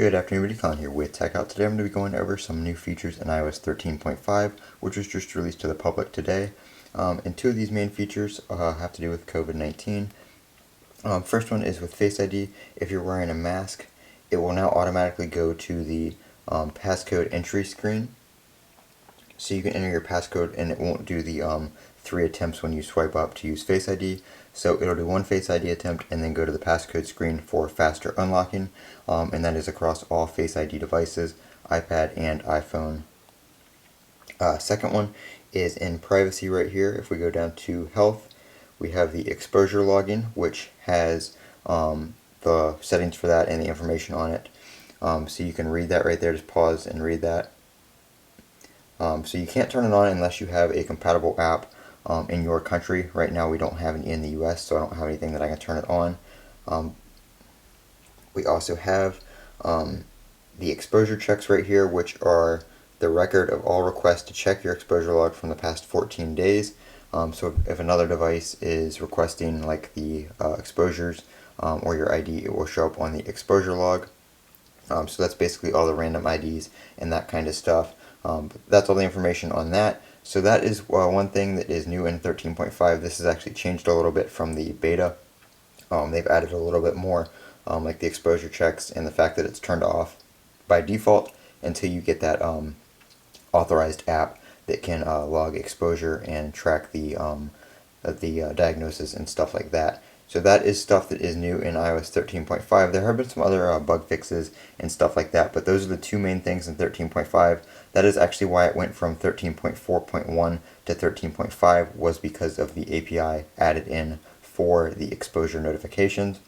Good afternoon, everybody. Colin here with Techout. Today I'm going to be going over some new features in iOS 13.5, which was just released to the public today. And two of these main features have to do with COVID-19. First one is with Face ID. If you're wearing a mask, it will now automatically go to the passcode entry screen. So you can enter your passcode and it won't do the 3 attempts when you swipe up to use Face ID. So it'll do one Face ID attempt and then go to the passcode screen for faster unlocking, and that is across all Face ID devices, iPad and iPhone. Second one is in privacy right here. If we go down to health, we have the exposure login, which has the settings for that and the information on it. So you can read that right there. Just pause and read that. So you can't turn it on unless you have a compatible app in your country. Right now we don't have any in the US, so I don't have anything that I can turn it on. We also have the exposure checks right here, which are the record of all requests to check your exposure log from the past 14 days. So if another device is requesting like the exposures or your ID, it will show up on the exposure log. So that's basically all the random IDs and that kind of stuff. That's all the information on that. So that is one thing that is new in 13.5. This has actually changed a little bit from the beta. They've added a little bit more, like the exposure checks and the fact that it's turned off by default until you get that authorized app that can log exposure and track the diagnosis and stuff like that. So that is stuff that is new in iOS 13.5. There have been some other bug fixes and stuff like that, but those are the two main things in 13.5. That is actually why it went from 13.4.1 to 13.5, was because of the API added in for the exposure notifications.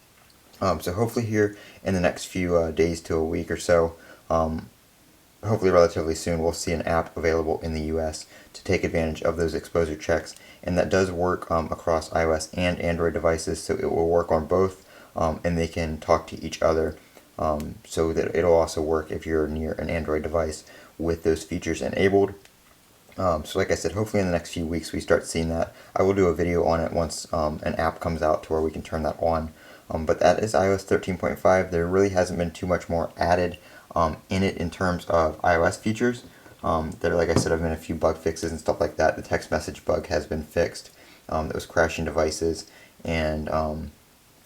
So hopefully here in the next few days to a week or so, hopefully relatively soon, we'll see an app available in the US to take advantage of those exposure checks, and that does work across iOS and Android devices, so it will work on both, and they can talk to each other, so that it'll also work if you're near an Android device with those features enabled. So like I said, hopefully in the next few weeks we start seeing that. I will do a video on it once an app comes out to where we can turn that on. But that is iOS 13.5. There really hasn't been too much more added in it in terms of iOS features. There, like I said, have been a few bug fixes and stuff like that. The text message bug has been fixed. That was crashing devices and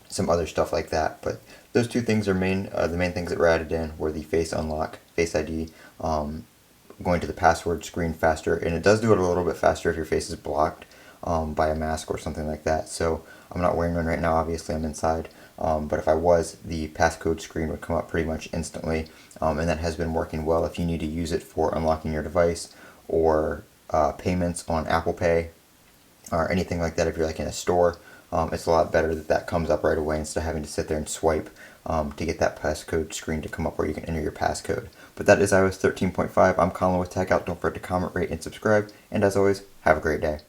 some other stuff like that. But those two things are the main things that were added in were the face unlock, Face ID, going to the password screen faster, and it does do it a little bit faster if your face is blocked by a mask or something like that. So I'm not wearing one right now, obviously I'm inside, but if I was, the passcode screen would come up pretty much instantly, and that has been working well if you need to use it for unlocking your device or payments on Apple Pay or anything like that. If you're like in a store, it's a lot better that that comes up right away instead of having to sit there and swipe to get that passcode screen to come up where you can enter your passcode. But that is iOS 13.5. I'm Colin with Techout. Don't forget to comment, rate, and subscribe. And as always, have a great day.